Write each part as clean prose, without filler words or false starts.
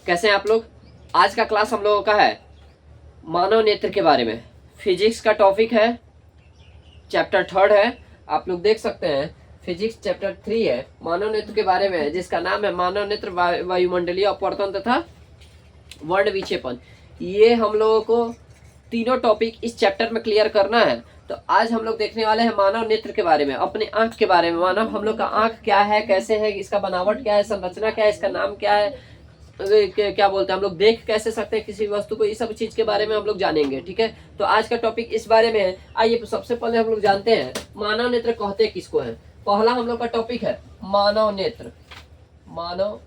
कैसे हैं आप लोग। आज का क्लास हम लोगों का है मानव नेत्र के बारे में। फिजिक्स का टॉपिक है, चैप्टर 3 है। आप लोग देख सकते हैं फिजिक्स चैप्टर 3 है, मानव नेत्र के बारे में है, जिसका नाम है मानव नेत्र वायुमंडलीय अपवर्तन तथा वर्ण विक्षेपण। ये हम लोगों को तीनों टॉपिक इस चैप्टर में क्लियर करना है। तो आज हम लोग देखने वाले हैं मानव नेत्र के बारे में, अपने आंख के बारे में। मानव हम लोग का आंख क्या है, कैसे है, इसका बनावट क्या है, संरचना क्या है, इसका नाम क्या है, क्या बोलते हैं, हम लोग देख कैसे सकते हैं किसी वस्तु को, ये सब चीज के बारे में हम लोग जानेंगे। ठीक है, तो आज का टॉपिक इस बारे में है। आइए सबसे पहले हम लोग जानते हैं मानव नेत्र कहते किसको है। पहला हम लोग का टॉपिक है मानव नेत्र। मानव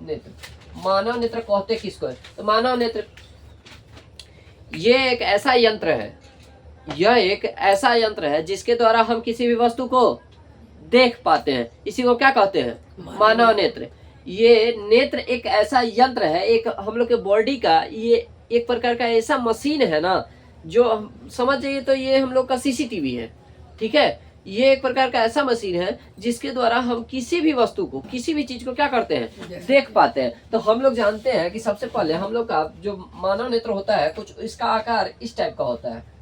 नेत्र, मानव नेत्र कहते किसको है। तो मानव नेत्र ये एक ऐसा यंत्र है, यह एक ऐसा यंत्र है जिसके द्वारा हम किसी भी वस्तु को देख पाते हैं। इसी को क्या कहते हैं, मानव नेत्र। ये नेत्र एक ऐसा यंत्र है, एक हम लोग के बॉडी का ये एक प्रकार का ऐसा मशीन है ना, जो समझ जाइए तो ये हम लोग का सीसीटीवी है। ठीक है, ये एक प्रकार का ऐसा मशीन है जिसके द्वारा हम किसी भी वस्तु को, किसी भी चीज को क्या करते हैं, देख पाते हैं। तो हम लोग जानते हैं कि सबसे पहले हम लोग का जो मानव नेत्र होता है, कुछ इसका आकार इस टाइप का होता है।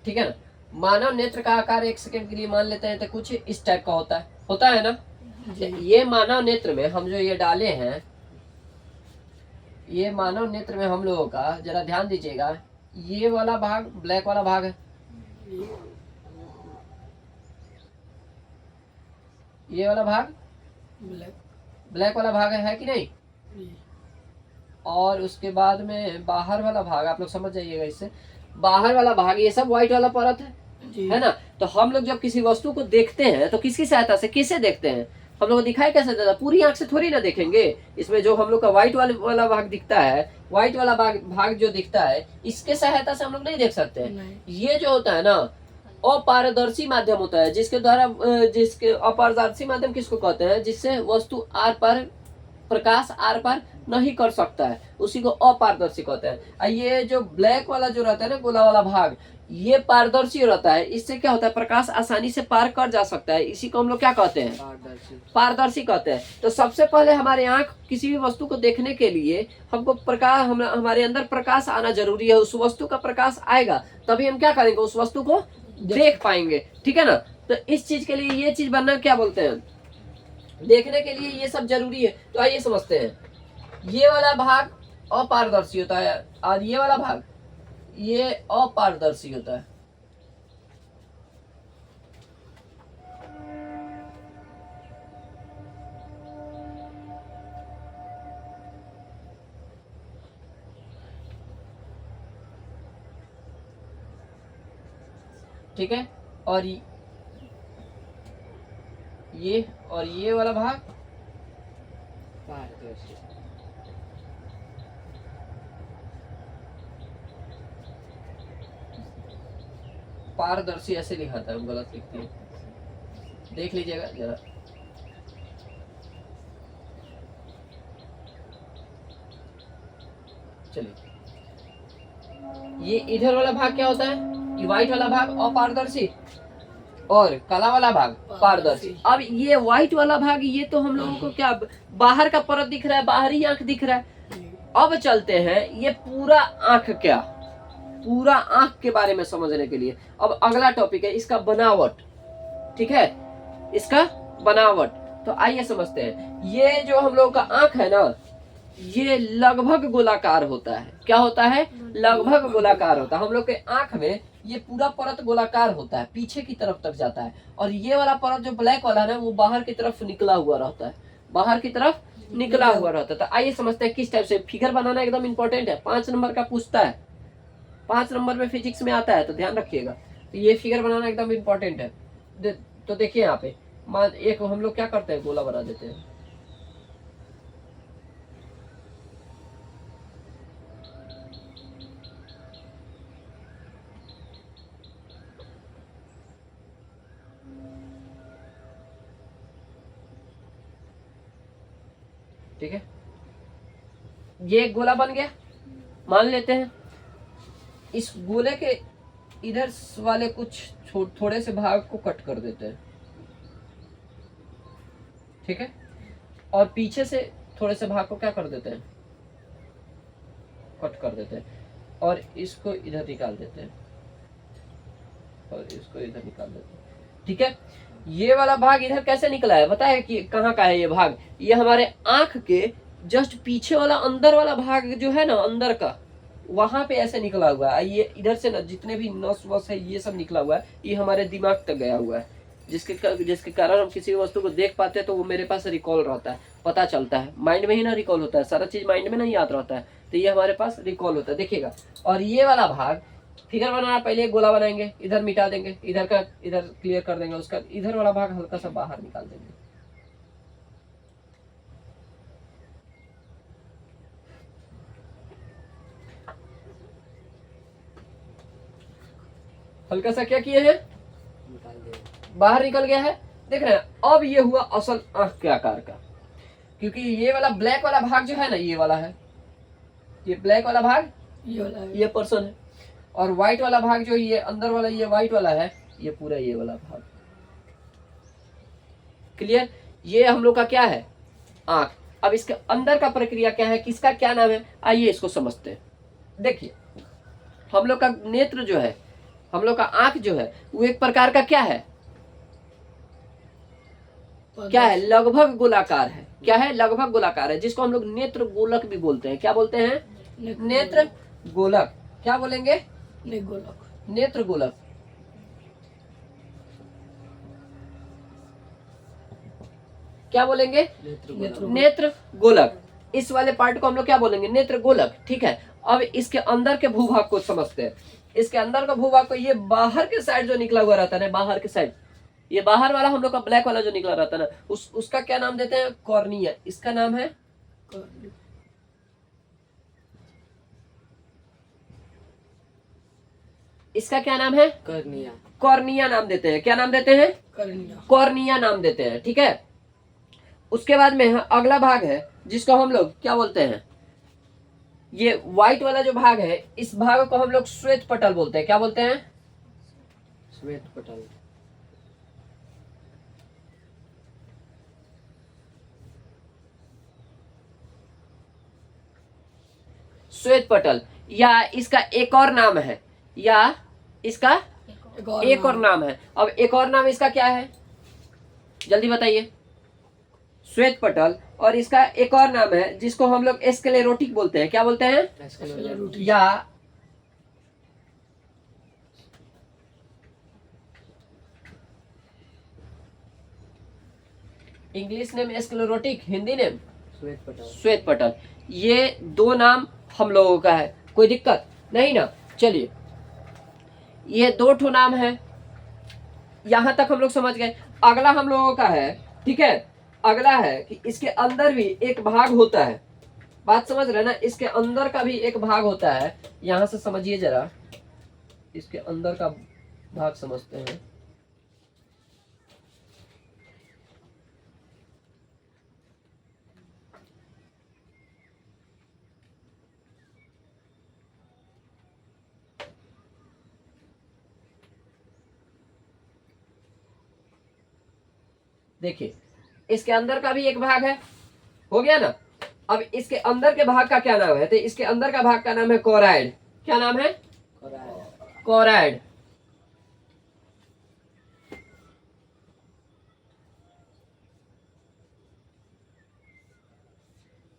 ठीक है ना, मानव नेत्र का आकार एक सेकंड के लिए मान लेते हैं तो कुछ इस टाइप का होता है ना। ये मानव नेत्र में हम जो ये डाले हैं, ये मानव नेत्र में हम लोगों का, जरा ध्यान दीजिएगा, ये वाला भाग ब्लैक वाला भाग है, ये वाला भाग ब्लैक वाला भाग है कि नहीं। और उसके बाद में बाहर वाला भाग, आप लोग समझ जाइएगा, इससे बाहर वाला भाग ये सब व्हाइट वाला परत है ना। तो हम लोग जब किसी वस्तु को देखते हैं तो किसकी सहायता से, किसे देखते हैं, हम लोग को दिखाई कैसे देता है, पूरी आंख से थोड़ी ना देखेंगे। इसमें जो हम लोग का व्हाइट वाला भाग दिखता है, व्हाइट वाला भाग जो दिखता है, इसके सहायता से हम लोग नहीं देख सकते हैं। ये जो होता है ना, अपारदर्शी माध्यम होता है, जिसके द्वारा जिसके अपारदर्शी माध्यम किसको कहते हैं, जिससे वस्तु आर पार, प्रकाश आर पार नहीं कर सकता है, उसी को अपारदर्शी कहते हैं। ये जो ब्लैक वाला जो रहता है ना, गोला वाला भाग, ये पारदर्शी रहता है। इससे क्या होता है, प्रकाश आसानी से पार कर जा सकता है। इसी को हम लोग क्या कहते हैं, पारदर्शी कहते हैं। तो सबसे पहले हमारे आंख किसी भी वस्तु को देखने के लिए हमको प्रकाश, हमारे अंदर प्रकाश आना जरूरी है। उस वस्तु का प्रकाश आएगा तभी हम क्या करेंगे, उस वस्तु को देख पाएंगे। ठीक है ना। तो इस चीज के लिए ये चीज बनना क्या बोलते हैं, देखने के लिए ये सब जरूरी है। तो आइए समझते हैं। ये वाला भाग अपारदर्शी होता है और ये वाला भाग ये अपारदर्शी होता है। ठीक है, और ये वाला भाग पारदर्शी। पारदर्शी ऐसे लिखा था, हम गलत लिखते हैं, देख लीजिएगा जरा। चलिए, ये इधर वाला भाग क्या होता है, ये व्हाइट वाला भाग अपारदर्शी और काला वाला भाग पारदर्शी। अब ये व्हाइट वाला भाग, ये तो हम लोगों को क्या बाहर का परत दिख रहा है, बाहरी आंख दिख रहा है। अब चलते हैं ये पूरा आंख, क्या पूरा आंख के बारे में समझने के लिए अब अगला टॉपिक है इसका बनावट। ठीक है, इसका बनावट। तो आइए समझते हैं। ये जो हम लोग का आंख है ना, ये लगभग गोलाकार होता है। क्या होता है, लगभग गोलाकार होता है। हम लोग के आंख में ये पूरा परत गोलाकार होता है, पीछे की तरफ तक जाता है। और ये वाला परत जो ब्लैक वाला है, वो बाहर की तरफ निकला हुआ रहता है, बाहर की तरफ निकला हुआ रहता है। तो आइए समझते हैं किस टाइप से। फिगर बनाना एकदम इंपॉर्टेंट है, 5 नंबर का पूछता है, 5 नंबर में फिजिक्स में आता है, तो ध्यान रखिएगा। तो ये फिगर बनाना एकदम इंपॉर्टेंट है। तो देखिए यहाँ पे एक हम लोग क्या करते हैं, गोला बना देते हैं। ठीक है, ये एक गोला बन गया। मान लेते हैं इस गोले के इधर वाले कुछ थोड़े से भाग को कट कर देते हैं, ठीक है, और पीछे से थोड़े से भाग को क्या कर देते हैं, कट कर देते हैं, और इसको इधर निकाल देते हैं, और इसको इधर निकाल देते हैं। ठीक है, ये वाला भाग इधर कैसे निकला है बताया कि कहाँ का है ये भाग, ये हमारे आंख के जस्ट पीछे वाला अंदर वाला भाग जो है ना, अंदर का, वहां पे ऐसे निकला हुआ है। ये इधर से ना जितने भी नस वस है ये सब निकला हुआ है, ये हमारे दिमाग तक गया हुआ है, जिसके कारण हम किसी वस्तु को देख पाते हैं तो वो मेरे पास रिकॉल रहता है, पता चलता है। माइंड में ही ना रिकॉल होता है, सारा चीज माइंड में नहीं याद रहता है, तो ये हमारे पास रिकॉल होता है, देखिएगा। और ये वाला भाग फिगर बनाना, पहले एक गोला बनाएंगे, इधर मिटा देंगे, इधर का इधर क्लियर कर देंगे, उसका इधर वाला भाग हल्का सा बाहर निकाल देंगे। हल्का सा क्या किए हैं, बाहर निकल गया है, देख रहे हैं। अब ये हुआ असल आंख के आकार का, क्योंकि ये वाला ब्लैक वाला भाग जो है ना, ये वाला है, ये ब्लैक वाला भाग ये वाला है, ये पर्सन है, और व्हाइट वाला भाग जो ये अंदर वाला ये व्हाइट वाला है, ये पूरा ये वाला भाग। क्लियर, ये हम लोग का क्या है, आंख। अब इसके अंदर का प्रक्रिया क्या है, किसका क्या नाम है, आइए इसको समझते हैं। देखिए, हम लोग का नेत्र जो है, हम लोग का आंख जो है, वो एक प्रकार का क्या है, क्या है, लगभग गोलाकार है। क्या है, लगभग गोलाकार है, जिसको हम लोग नेत्र गोलक भी बोलते हैं। क्या बोलते हैं, नेत्र गोलक। क्या बोलेंगे, नेत्र गोलक। क्या बोलेंगे, नेत्र गोलक। इस वाले पार्ट को हम लोग क्या बोलेंगे, नेत्र गोलक। ठीक है, अब इसके अंदर के भूभाग को समझते हैं। इसके अंदर का भूभाग को, ये बाहर के साइड जो निकला हुआ रहता है ना, बाहर के साइड, ये बाहर वाला हम लोग का ब्लैक वाला जो निकला रहता है ना, उसका क्या नाम देते हैं, कॉर्निया। इसका नाम है इसका क्या नाम है, कॉर्निया। कॉर्निया नाम देते हैं। क्या नाम देते हैं, कॉर्निया नाम देते हैं। ठीक है, उसके बाद में अगला भाग है जिसको हम लोग क्या बोलते हैं, ये व्हाइट वाला जो भाग है, इस भाग को हम लोग श्वेत पटल बोलते हैं। क्या बोलते हैं, श्वेत पटल। श्वेत पटल, या इसका एक और नाम है, या इसका एक और नाम है। अब एक और नाम इसका क्या है, जल्दी बताइए। श्वेत पटल, और इसका एक और नाम है जिसको हम लोग स्क्लेरोटिक बोलते हैं। क्या बोलते हैं, या English name sclerotic, Hindi name श्वेत पटल। श्वेत पटल, ये दो नाम हम लोगों का है, कोई दिक्कत नहीं ना। चलिए, ये दो ठो नाम है, यहां तक हम लोग समझ गए। अगला हम लोगों का है, ठीक है, अगला है कि इसके अंदर भी एक भाग होता है। बात समझ रहे ना, इसके अंदर का भी एक भाग होता है। यहां से समझिए जरा, इसके अंदर का भाग समझते हैं। देखिए, इसके अंदर का भी एक भाग है, हो गया ना। अब इसके अंदर के भाग का क्या नाम है, तो इसके अंदर का भाग का नाम है कोराइड। क्या नाम है, कोराइड।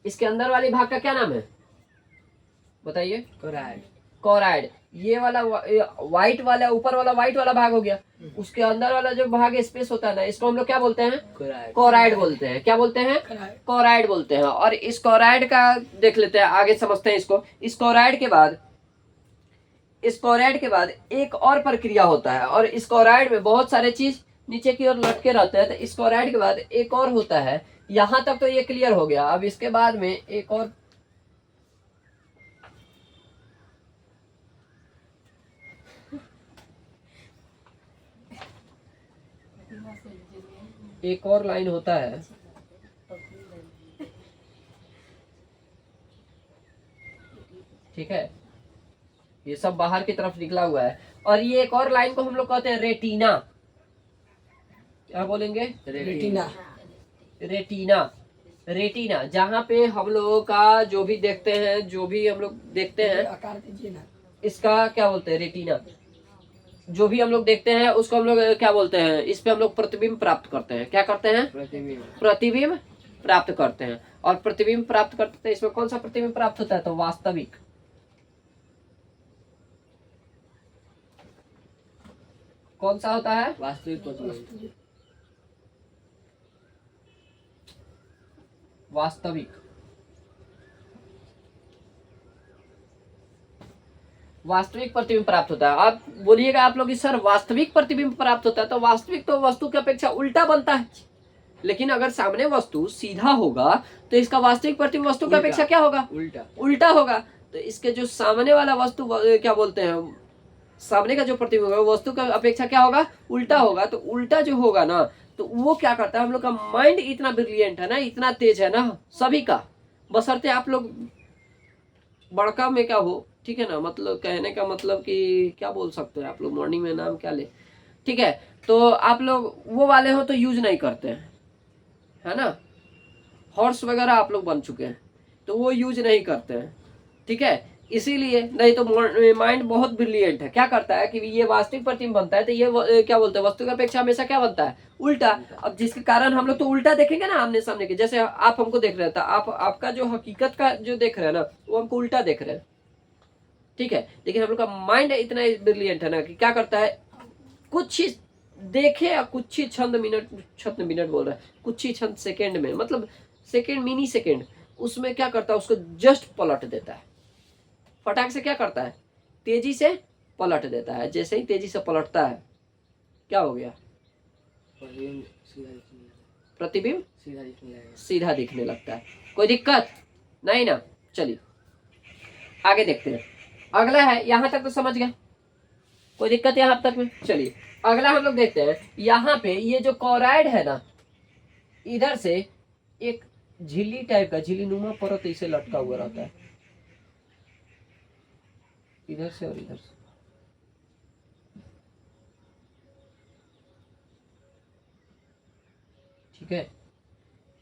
इसके अंदर वाली भाग का क्या नाम है, बताइए, कोराइड। कोराइड, ये वाला व्हाइट वाला, ऊपर वाला व्हाइट वाला भाग हो गया। उसके अंदर वाला जो भाग स्पेस होता है ना, इसको हम लोग क्या बोलते हैं, कोराइड बोलते हैं। क्या बोलते हैं, कोराइड बोलते हैं। और इस कोराइड का देख लेते हैं, आगे समझते हैं इसको। इस कोराइड के बाद एक और प्रक्रिया होता है, और इस कोराइड में बहुत सारे चीज नीचे की ओर लटके रहते हैं। तो इस कोराइड के बाद एक और होता है, यहां तक तो ये क्लियर हो गया। अब इसके बाद में एक और लाइन होता है, ठीक है, ये सब बाहर की तरफ निकला हुआ है। और ये एक और लाइन को हम लोग कहते हैं रेटिना। क्या बोलेंगे? रेटिना। रेटिना। रेटिना जहाँ पे हम लोगों का जो भी देखते हैं, जो भी हम लोग देखते हैं, आकार दीजिए ना, इसका क्या बोलते हैं? रेटिना। जो भी हम लोग देखते हैं उसको हम लोग क्या बोलते हैं? इस पे हम लोग प्रतिबिंब प्राप्त करते हैं। क्या करते हैं? प्रतिबिंब प्राप्त करते हैं। और प्रतिबिंब प्राप्त करते हैं, इसमें कौन सा प्रतिबिंब प्राप्त होता है? तो वास्तविक। कौन सा होता है? वास्तविक। वास्तविक। वास्तविक प्रतिबिंब प्राप्त होता है। आप बोलिएगा आप लोग कि सर वास्तविक प्रतिबिंब प्राप्त होता है, तो वास्तविक तो वस्तु की अपेक्षा उल्टा बनता है। लेकिन अगर सामने वस्तु सीधा होगा तो इसका वास्तविक प्रतिबिंब वस्तु की अपेक्षा क्या होगा? उल्टा होगा। तो इसके जो सामने वाला वस्तु क्या बोलते हैं, सामने का जो प्रतिबिंब होगा वस्तु की अपेक्षा क्या होगा? उल्टा होगा। तो उल्टा जो होगा ना, तो वो क्या करता है, हम लोग का माइंड इतना ब्रिलियंट है ना, इतना तेज है ना सभी का, बशर्ते आप लोग बड़का में क्या हो, ठीक है ना। मतलब कहने का मतलब कि क्या बोल सकते हैं आप लोग, मॉर्निंग में नाम क्या ले, ठीक है। तो आप लोग वो वाले हो तो यूज नहीं करते हैं, है ना। हॉर्स वगैरह आप लोग बन चुके हैं तो वो यूज नहीं करते हैं, ठीक है। इसीलिए नहीं तो माइंड बहुत ब्रिलियंट है। क्या करता है कि ये वास्तविक प्रतिबिंब बनता है तो ये क्या बोलते हैं, वस्तु की अपेक्षा हमेशा क्या बनता है? उल्टा। अब जिसके कारण हम लोग तो उल्टा देखेंगे ना आमने सामने के। जैसे आप हमको देख रहे हैं तो आप आपका जो हकीकत का जो देख रहे हैं ना, वो हमको उल्टा देख रहे हैं, ठीक है। लेकिन हम लोग का माइंड इतना ब्रिलियंट है ना कि क्या करता है, कुछ ही देखे या कुछ ही छंद मिनट बोल रहा है, कुछ ही छंद सेकेंड में, मतलब सेकेंड, मिनी सेकेंड, उसमें क्या करता है, उसको जस्ट पलट देता है। फटाक से क्या करता है, तेजी से पलट देता है। जैसे ही तेजी से पलटता है क्या हो गया, प्रतिबिंब सीधा दिखने लगता है। कोई दिक्कत नहीं ना। चलिए आगे देखते हैं। अगला है, यहां तक तो समझ गए, कोई दिक्कत यहाँ तक में। चलिए अगला हम लोग देखते हैं। यहाँ पे ये जो कॉराइड है ना, इधर से एक झिल्ली टाइप का, झिल्ली नुमा परत इसे लटका हुआ रहता है, इधर से और इधर से। ठीक है,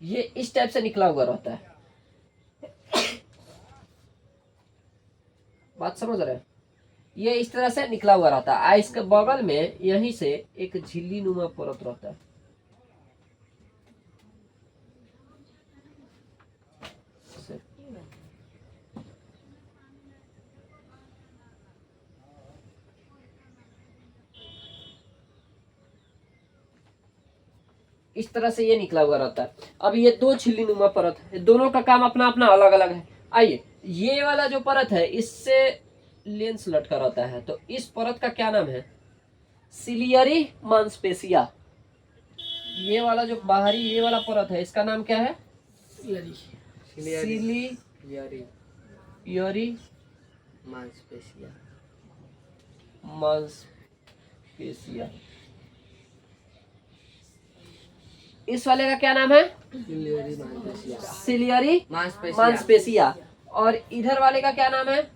ये इस टाइप से निकला हुआ रहता है। बात समझ रहे हैं? ये इस तरह से निकला हुआ रहता है। इसके बगल में यहीं से एक झिल्ली नुमा परत रहता है। इस तरह से ये निकला हुआ रहता है। अब ये दो झिल्ली नुमा परत है, दोनों का काम अपना अपना अलग अलग है। आइए, ये वाला जो परत है इससे लेंस लटका रहता है, तो इस परत का क्या नाम है? सिलियरी मांसपेशिया। ये वाला जो बाहरी ये वाला परत है, इसका नाम क्या है? सिलियरी मांसपेशिया। मांसपेशिया। इस वाले का क्या नाम है? सिलियरी मांसपेशिया। और इधर वाले का क्या नाम है?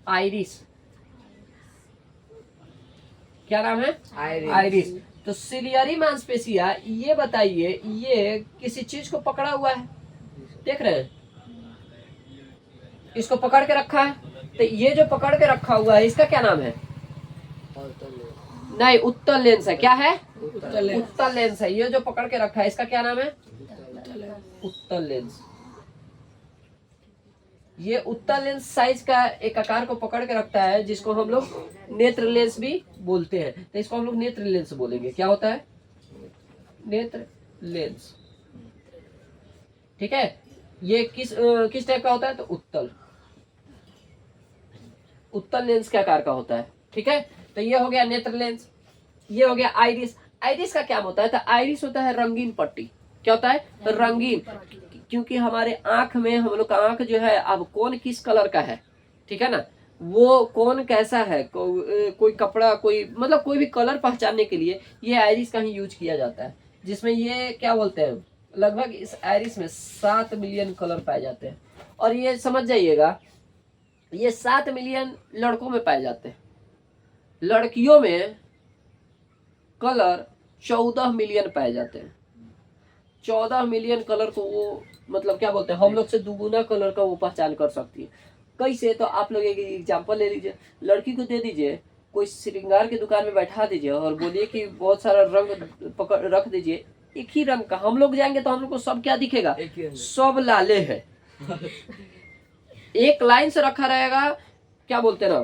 आइरिस। क्या नाम है? आइरिस। तो सिलियरी मांसपेशिया, ये बताइए, ये किसी चीज को पकड़ा हुआ है, देख रहे हैं, इसको पकड़ के रखा है। तो ये जो पकड़ के रखा हुआ है इसका क्या नाम है? नहीं, उत्तल लेंस है। क्या है? उत्तल लेंस है। ये जो पकड़ के रखा है इसका क्या नाम है? उत्तल लेंस। ये उत्तल लेंस साइज का एक आकार को पकड़ के रखता है, जिसको हम लोग नेत्र लेंस भी बोलते हैं। तो इसको हम लोग नेत्र लेंस बोलेंगे। क्या होता है? नेत्र लेंस। ठीक है, ये किस टाइप का होता है? तो उत्तल लेंस के आकार का होता है। ठीक है, तो ये हो गया नेत्र लेंस। ये हो गया आइरिस। आइरिस का क्या होता है? तो आइरिस होता है रंगीन पट्टी। क्या होता है? तो रंगीन, क्योंकि हमारे आंख में, हम लोग का आंख जो है, अब कौन किस कलर का है, ठीक है ना, वो कौन कैसा है, कोई कपड़ा, कोई मतलब कोई भी कलर पहचानने के लिए ये आइरिस का ही यूज किया जाता है। जिसमें ये क्या बोलते हैं, लगभग इस आइरिस में 7 मिलियन कलर पाए जाते हैं। और ये समझ जाइएगा ये 7 मिलियन लड़कों में पाए जाते हैं। लड़कियों में कलर 14 मिलियन पाए जाते हैं। 14 मिलियन कलर को वो मतलब क्या बोलते हैं, हम लोग से दुगुना कलर का वो पहचान कर सकती है। कैसे? तो आप लोग एक एग्जांपल ले लीजिए, लड़की को दे दीजिए, कोई श्रृंगार की दुकान में बैठा दीजिए और बोलिए कि बहुत सारा रंग पकड़ रख दीजिए, एक ही रंग का। हम लोग जाएंगे तो हम लोग को सब क्या दिखेगा? सब लाले है। एक लाइन से रखा रहेगा, क्या बोलते हैं ना,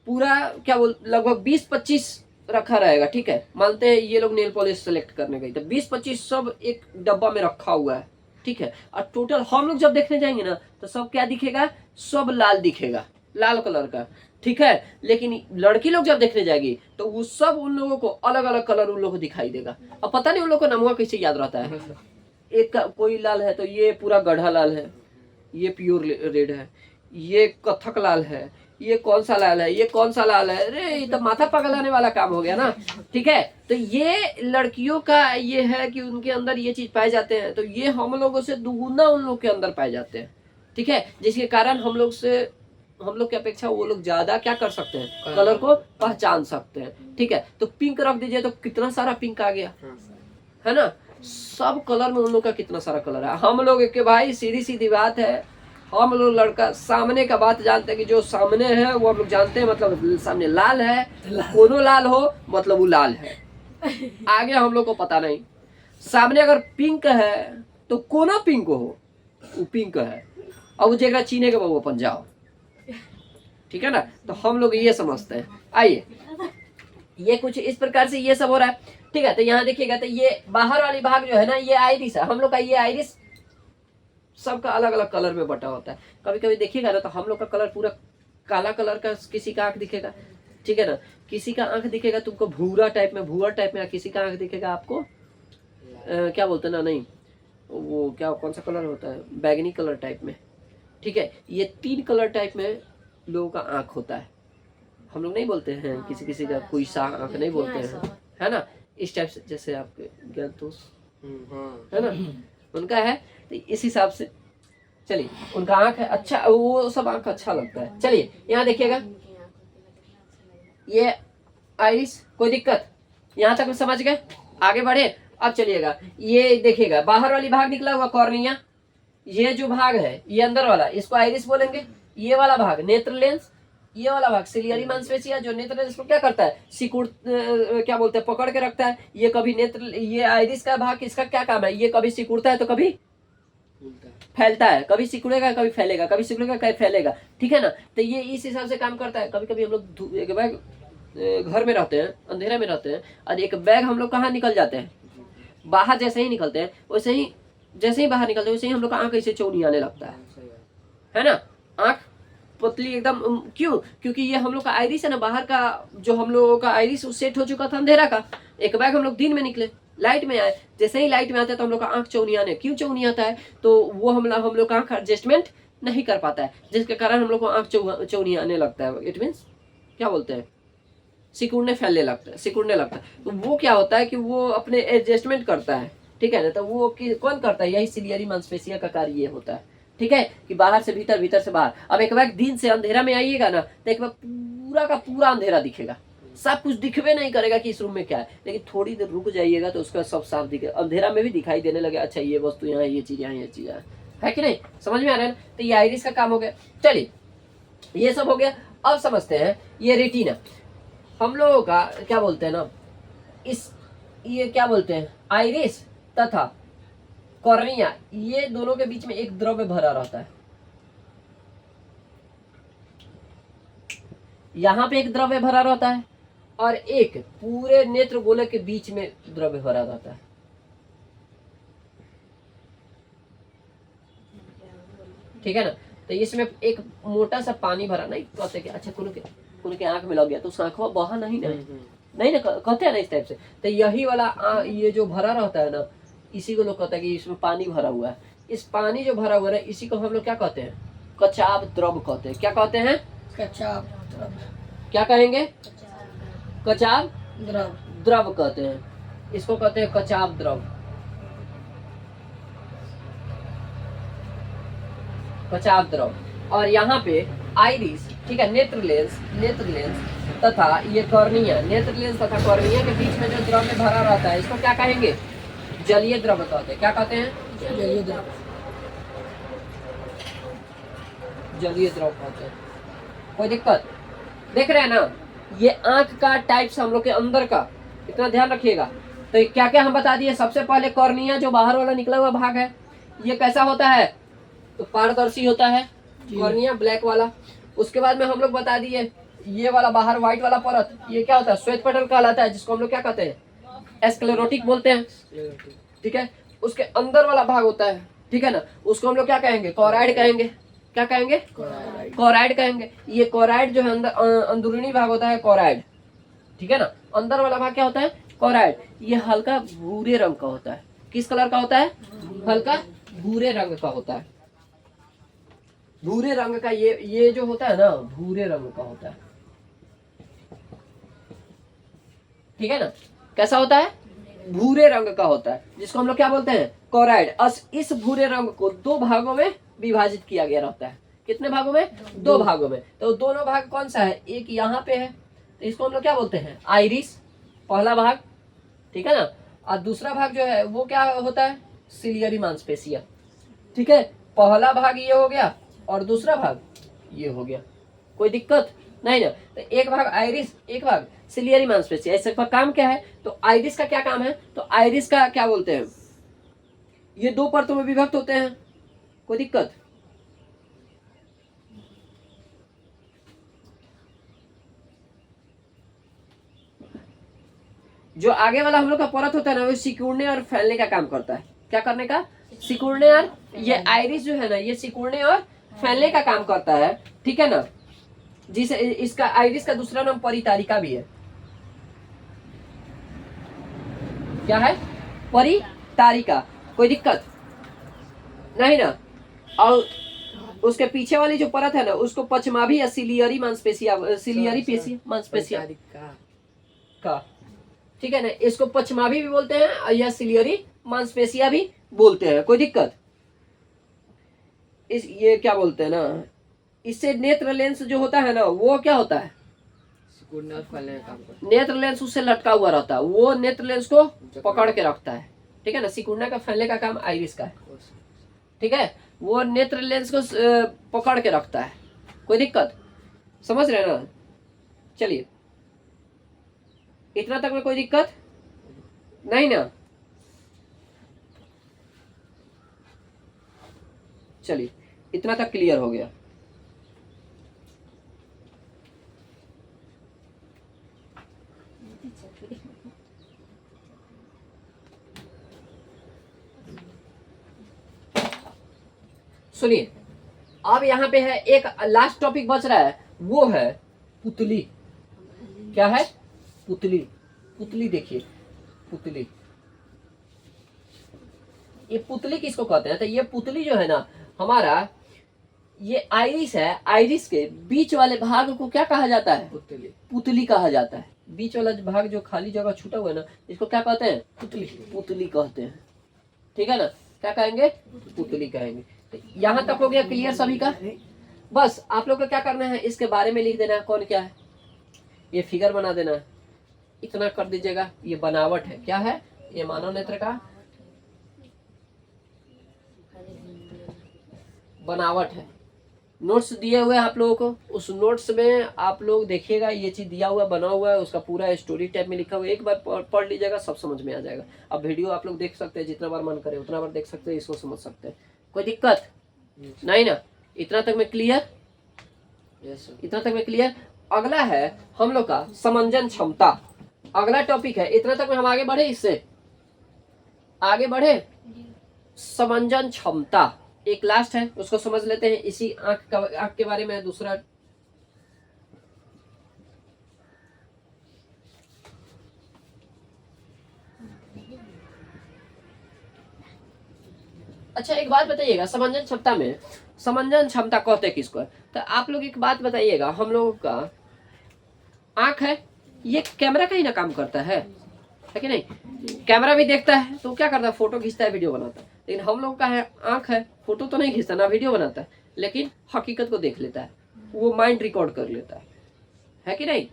पूरा क्या बोल लगभग 20-25 रखा रहेगा। ठीक है, मानते हैं ये लोग नेल पॉलिश सेलेक्ट करने गए तो 20-25 सब एक डब्बा में रखा हुआ है। ठीक है, और टोटल हम लोग जब देखने जाएंगे ना तो सब क्या दिखेगा? सब लाल दिखेगा, लाल कलर का। ठीक है, लेकिन लड़की लोग जब देखने जाएगी तो वो सब उन लोगों को अलग अलग कलर उन लोगों को दिखाई देगा। अब पता नहीं उन लोगों को नमूना कैसे याद रहता है। एक कोई लाल है तो ये पूरा गढ़ा लाल है, ये प्योर रेड है, ये कथक लाल है, ये कौन सा लाल है, ये कौन सा लाल है। अरे ये तो माथा पगलाने वाला काम हो गया ना। ठीक है, तो ये लड़कियों का ये है कि उनके अंदर ये चीज पाए जाते हैं, तो ये हम लोगों से दुगुना उन लोग के अंदर पाए जाते हैं। ठीक है, जिसके कारण हम लोग की अपेक्षा वो लोग ज्यादा क्या कर सकते हैं? कलर को पहचान सकते हैं। ठीक है, तो पिंक रख दीजिए तो कितना सारा पिंक आ गया, है ना। सब कलर में उन लोग का कितना सारा कलर है। हम लोग के भाई सीधी सीधी बात है, हम लोग लड़का सामने का बात जानते हैं कि जो सामने है वो हम लोग जानते हैं, मतलब सामने लाल है, कोनो लाल हो मतलब वो लाल है। आगे हम लोग को पता नहीं। सामने अगर पिंक है तो कोनो पिंक हो वो पिंक है, और वो जगह चीने के वो अपन जाओ। ठीक है ना, तो हम लोग ये समझते हैं। आइए, ये कुछ इस प्रकार से ये सब हो रहा है। ठीक है, तो यहाँ देखिएगा तो ये बाहर वाली भाग जो है ना, ये आइरिस है हम लोग का। ये आइरिस सबका अलग अलग कलर में बटा होता है। कभी कभी देखिएगा ना तो हम लोग का कलर पूरा काला कलर का, किसी का आंख दिखेगा, ठीक है ना, किसी का आंख दिखेगा तुमको भूरा टाइप में, भूरा टाइप में, किसी का आंख दिखेगा आपको क्या बोलते हैं ना, नहीं वो क्या कौन सा कलर होता है, बैगनी कलर टाइप में। ठीक है, ये 3 कलर टाइप में लोगों का आंख होता है। हम लोग नहीं बोलते हैं किसी किसी का कोई सा आंख नहीं बोलते हैं, है ना, इस टाइप से, जैसे आपके ज्ञानतोष है ना उनका है, तो इस हिसाब से चलिए उनका आंख है अच्छा, वो सब आंख अच्छा लगता है। चलिए यहाँ देखिएगा, ये आइरिस, कोई दिक्कत यहाँ तक समझ गए? आगे बढ़े। अब चलिएगा, ये देखिएगा बाहर वाली भाग निकला हुआ कॉर्निया, ये जो भाग है ये अंदर वाला, इसको आइरिस बोलेंगे। ये वाला भाग नेत्र लेंस, ये वाला भाग सिलियरी मांसपेशिया, जो नेत्र लेंस को क्या करता है, सिकुड़ क्या बोलते हैं, पकड़ के रखता है। ये कभी नेत्र, ये आइरिस का भाग, इसका क्या काम है, ये कभी सिकुड़ता है तो कभी फैलता है, कभी सिकुड़ेगा कभी फैलेगा, कभी सिकुड़ेगा कभी फैलेगा। ठीक है ना, तो ये इस हिसाब से काम करता है। कभी कभी हम लोग एक बैग घर में रहते हैं, अंधेरा में रहते हैं, और एक बैग हम लोग कहाँ निकल जाते हैं, बाहर जैसे ही निकलते हैं वैसे ही, जैसे ही बाहर निकलते हैं वैसे ही हम लोग का आंख ऐसे चौनी आने लगता है ना, आंख पतली एकदम। क्यों? क्योंकि ये हम लोग का आइरिस है ना, बाहर का जो हम लोगों का आइरिस वो सेट हो चुका था अंधेरा का। एक बैग हम लोग दिन में निकले, लाइट में आए, जैसे ही लाइट में आते हैं तो हम लोग का आंख चौनी आने। क्यों चौनी आता है? तो वो हम लोग का आंख एडजस्टमेंट नहीं कर पाता है, जिसके कारण हम लोग को आंख चौनी आने लगता है। इट मीन्स क्या बोलते हैं, सिकुड़ने फैलने लगता है, सिकुड़ने लगता है। तो वो क्या होता है कि वो अपने एडजस्टमेंट करता है। ठीक है ना, तो वो कौन करता है, यही सिलियरी मांसपेशिया का कार्य ये होता है। ठीक है, कि बाहर से भीतर, भीतर से बाहर। अब एक बार दिन से अंधेरा में आइएगा ना तो एक बार पूरा का पूरा अंधेरा दिखेगा, सब कुछ दिखबे नहीं करेगा कि इस रूम में क्या है, लेकिन थोड़ी देर रुक जाइएगा तो उसका सब साफ दिखेगा, अंधेरा में भी दिखाई देने लगे, अच्छा ये वस्तु यहाँ, ये चीज यहाँ, ये चीज है कि नहीं, समझ में आ रहा है? तो ये आइरिस का काम हो गया। चलिए ये सब हो गया। अब समझते हैं ये रेटिना, हम लोगों का क्या बोलते हैं ना, इस ये क्या बोलते हैं, आइरिस तथा कॉर्निया, ये दोनों के बीच में एक द्रव्य भरा रहता है। यहाँ पे एक द्रव्य भरा रहता है और एक पूरे नेत्र गोलक के बीच में द्रव्य भरा रहता है। ठीक है ना, तो इसमें एक मोटा सा पानी भरा, नहीं कहते कि अच्छा कोनो के आंख में लग गया तो आंखों बहा नहीं ना, नहीं ना कहते हैं ना इस टाइप से। तो यही वाला ये जो भरा रहता है ना, इसी को लोग कहते हैं कि इसमें पानी भरा हुआ है। इस पानी जो भरा हुआ है इसी को हम लोग क्या कहते हैं, कचाव द्रव कहते हैं। क्या कहते हैं, कचाव द्रव। क्या कहेंगे, कचाव द्रव, द्रव कहते हैं, इसको कहते हैं कचाव द्रव। पश्चात द्रव, और यहाँ पे आइरिस, ठीक है, नेत्र लेंस तथा ये कॉर्निया, नेत्र लेंस तथा कॉर्निया के बीच में जो द्रव में भरा रहता है इसको क्या कहेंगे? जलीय द्रव कहते हैं। क्या कहते हैं? जलीय द्रव, जलीय द्रव कहते हैं। कोई दिक्कत? देख रहे हैं ना, ये आंख का टाइप्स हम लोग के अंदर का, इतना ध्यान रखिएगा। तो क्या क्या हम बता दिए? सबसे पहले कॉर्निया जो बाहर वाला निकला हुआ भाग है, ये कैसा होता है? तो पारदर्शी होता है कॉर्निया, ब्लैक वाला। उसके बाद में हम लोग बता दिए ये वाला बाहर व्हाइट वाला परत, ये क्या होता है? श्वेत पटल कहलाता है, जिसको हम लोग क्या कहते हैं? एस्क्लेरोटिक बोलते हैं, ठीक है। उसके अंदर वाला भाग होता है, ठीक है ना, उसको हम लोग क्या कहेंगे? कोराइड कहेंगे। क्या कहेंगे? कोराइड कहेंगे। ये कोराइड जो है अंदर अंदरूनी भाग होता है कोराइड, ठीक है ना। अंदर वाला भाग क्या होता है? कोराइड। ये हल्का भूरे रंग का होता है। किस कलर का होता है? हल्का भूरे रंग का होता है। भूरे रंग का ये जो होता है ना, भूरे रंग का होता है, ठीक है ना। कैसा होता है? भूरे रंग का होता है, जिसको हम लोग क्या बोलते हैं? कोराइड। इस भूरे रंग को दो भागों में विभाजित किया गया रहता है। कितने भागों में? दो भागों में। तो दोनों भाग कौन सा है? एक यहाँ पे है, तो इसको हम लोग क्या बोलते हैं? आइरिस, पहला भाग, ठीक है ना। और दूसरा भाग जो है वो क्या होता है? सिलियरी मांसपेशिया, ठीक है। पहला भाग ये हो गया और दूसरा भाग ये हो गया। कोई दिक्कत नहीं ना। तो एक भाग आइरिस, एक भाग सिलियरी मांसपेशिया। इसका काम क्या है? तो आइरिस का क्या काम है? तो आइरिस का क्या बोलते हैं? ये दो परतों में विभक्त होते हैं। कोई दिक्कत? जो आगे वाला हम लोग का परत होता है ना, वो सिकुड़ने और फैलने का काम करता है। क्या करने का? सिकुड़ने। और ये आइरिस जो है ना, ये सिकुड़ने और फैलने का काम करता है, ठीक है ना। जिसे इसका आइरिस का दूसरा नाम परितारिका भी है। क्या है? परितारिका। कोई दिक्कत नहीं ना। और उसके पीछे वाली जो परत है ना, उसको पचमाभी या सिलियरी मांसपेशिया, सिलियरी पेशी मांसपेशिया का, ठीक है ना। इसको पचमाभी भी बोलते हैं या सिलियरी मांसपेशिया भी बोलते हैं। कोई दिक्कत? ये क्या बोलते हैं ना, इससे नेत्र लेंस जो होता है ना, वो क्या होता है? नेत्र लेंस उससे लटका हुआ रहता है, वो नेत्र लेंस को पकड़ के रखता है, ठीक है ना। सिकुड़ने का फैलने का काम आइरिस का है, ठीक है। वो नेत्र लेंस को पकड़ के रखता है। कोई दिक्कत? समझ रहे हैं ना? चलिए, इतना तक में कोई दिक्कत नहीं ना? चलिए, इतना तक क्लियर हो गया। सुनिए, अब यहाँ पे है एक लास्ट टॉपिक बच रहा है, वो है पुतली। क्या है? पुतली। पुतली देखिए, पुतली। ये पुतली किसको कहते हैं? तो ये पुतली जो है ना हमारा, ये आइरिस है, आइरिस के बीच वाले भाग को क्या कहा जाता है? पुतली। पुतली कहा जाता है। बीच वाला भाग जो खाली जगह छूटा हुआ है ना, इसको क्या कहते हैं? पुतली। पुतली कहते हैं, ठीक है ना। क्या कहेंगे? पुतली कहेंगे। तो यहाँ तक हो गया क्लियर सभी का? बस आप लोग को क्या करना है, इसके बारे में लिख देना है कौन क्या है, ये फिगर बना देना है। इतना कर दीजिएगा। ये बनावट है। क्या है? ये मानव नेत्र का बनावट है। नोट्स दिए हुए हैं आप लोगों को, उस नोट्स में आप लोग देखिएगा, ये चीज दिया हुआ बना हुआ है, उसका पूरा स्टोरी टाइप में लिखा हुआ है। एक बार पढ़ लीजिएगा, सब समझ में आ जाएगा। अब वीडियो आप लोग देख सकते हैं, जितना बार मन करे उतना बार देख सकते हैं, इसको समझ सकते हैं। कोई दिक्कत नहीं ना? इतना तक में क्लियर? इतना तक में क्लियर। अगला है हम लोग का समंजन क्षमता। अगला टॉपिक है, इतना तक में हम आगे बढ़े, इससे आगे बढ़े। समंजन क्षमता एक लास्ट है, उसको समझ लेते हैं। इसी आंख के बारे में दूसरा। अच्छा, एक बात बताइएगा, समंजन क्षमता में, समंजन क्षमता कहते हैं किसको? तो आप लोग एक बात बताइएगा, हम लोगों का आंख है, ये कैमरा का ही ना काम करता है कि नहीं? कैमरा भी देखता है तो क्या करता है? फोटो खींचता है, वीडियो बनाता है। लेकिन हम लोग का है आंख है, फोटो तो नहीं खींचता ना वीडियो बनाता है। लेकिन हकीकत को देख लेता है, वो माइंड रिकॉर्ड कर लेता है कि नहीं।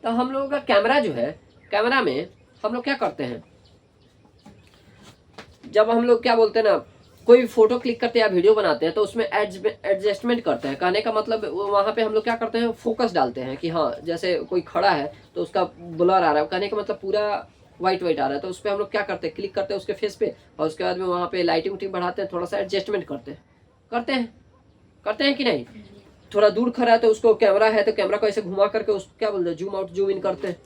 तो हम लोगों का कैमरा जो है, कैमरा में हम लोग क्या करते हैं, जब हम लोग क्या बोलते हैं ना, कोई फोटो क्लिक करते हैं या वीडियो बनाते हैं तो उसमें एडजस्टमेंट करते हैं। कहने का मतलब वहाँ पे हम लोग क्या करते हैं, फोकस डालते हैं कि हाँ जैसे कोई खड़ा है तो उसका ब्लर आ रहा है, कहने का मतलब पूरा वाइट वाइट आ रहा है, तो उस पर हम लोग क्या करते हैं, क्लिक करते हैं उसके फेस पे, और उसके बाद में वहाँ पे लाइटिंग उटिंग बढ़ाते हैं, थोड़ा सा एडजस्टमेंट करते हैं कि नहीं। थोड़ा दूर खड़ा है तो उसको कैमरा है तो कैमरा को ऐसे घुमा करके उसको क्या बोलते हैं, जूम आउट जूम इन करते हैं,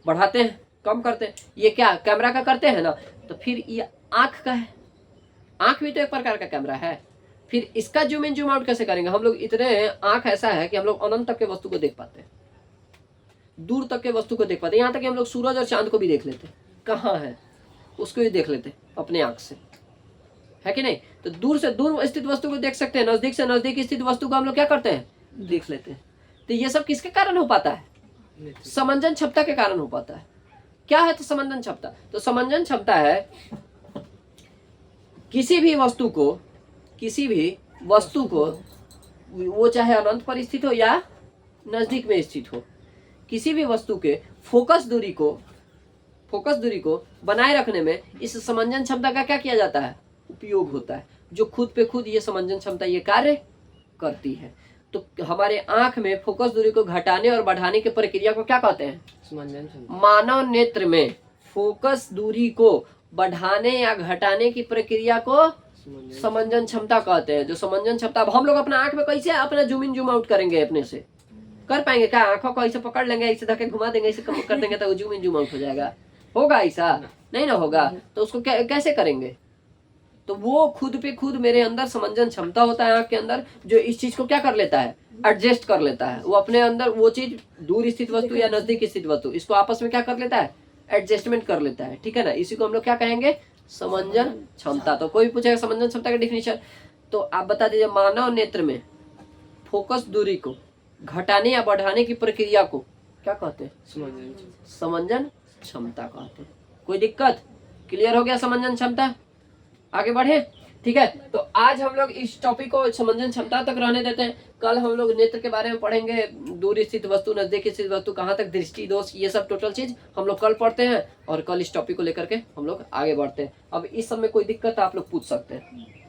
बढ़ाते हैं, कम करते हैं। ये क्या कैमरा का करते हैं ना। तो फिर ये आँख का है, आँख भी तो एक प्रकार का कैमरा है। फिर इसका जूम इन जूम आउट कैसे करेंगे हम लोग, इतने आँख ऐसा है कि हम लोग अनंत तक के वस्तु को देख पाते हैं, दूर तक के वस्तु को देख पाते हैं, यहाँ तक कि हम लोग सूरज और चांद को भी देख लेते हैं, कहाँ है उसको भी देख लेते हैं अपने आँख से, है कि नहीं। तो दूर से दूर स्थित वस्तु को देख सकते हैं, नजदीक से नजदीक स्थित वस्तु को हम लोग क्या करते हैं, देख लेते हैं। तो ये सब किसके कारण हो पाता है, समंजन क्षमता के कारण हो पाता है। क्या है तो समंजन क्षमता, तो समंजन क्षमता है किसी भी वस्तु को वो चाहे अनंत पर स्थित हो या नजदीक में स्थित हो, किसी भी वस्तु के फोकस दूरी को बनाए रखने में इस समंजन क्षमता का क्या किया जाता है, उपयोग होता है, जो खुद पे खुद ये समंजन क्षमता ये कार्य करती है। तो हमारे आंख में फोकस दूरी को घटाने और बढ़ाने की प्रक्रिया को क्या कहते हैं, समंजन क्षमता। मानव नेत्र में फोकस दूरी को बढ़ाने या घटाने की प्रक्रिया को समंजन क्षमता कहते हैं। जो समंजन क्षमता, अब हम लोग अपना आंख में कैसे अपना जूम इन जूम आउट करेंगे, अपने से कर पाएंगे क्या, आंखों को ऐसे पकड़ लेंगे, ऐसे धक्के घुमा देंगे, ऐसे कम कर देंगे तो जूम इन जूम आउट हो जाएगा, होगा ऐसा नहीं ना होगा। तो उसको कैसे करेंगे, तो वो खुद पे खुद मेरे अंदर समंजन क्षमता होता है आंख के अंदर, जो इस चीज को क्या कर लेता है, एडजस्ट कर लेता है। वो अपने अंदर वो चीज दूर स्थित वस्तु या नजदीक स्थित वस्तु इसको आपस में क्या कर लेता है, एडजस्टमेंट कर लेता है, ठीक है ना। इसी को हम लोग क्या कहेंगे, समंजन क्षमता। तो कोई पूछेगा समंजन क्षमता का डिफिनेशन, तो आप बता दीजिए। मानव नेत्र में फोकस दूरी को घटाने या बढ़ाने की प्रक्रिया को क्या कहते हैं, समंजन क्षमता कहते हैं। कोई दिक्कत, क्लियर हो गया समंजन क्षमता, आगे बढ़े, ठीक है। तो आज हम लोग इस टॉपिक को समंजन क्षमता तक रहने देते हैं। कल हम लोग नेत्र के बारे में पढ़ेंगे, दूर स्थित वस्तु नजदीक स्थित वस्तु, कहाँ तक दृष्टि दोष, ये सब टोटल चीज हम लोग कल पढ़ते हैं, और कल इस टॉपिक को लेकर के हम लोग आगे बढ़ते हैं। अब इस सब में कोई दिक्कत आप लोग पूछ सकते हैं।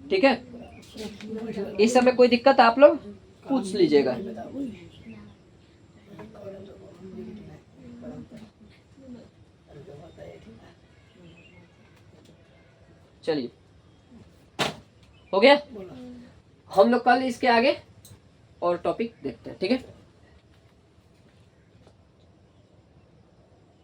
ठीक है, इस समय कोई दिक्कत आप लोग पूछ लीजिएगा। चलिए, हो गया, हम लोग कल इसके आगे और टॉपिक देखते हैं, ठीक है।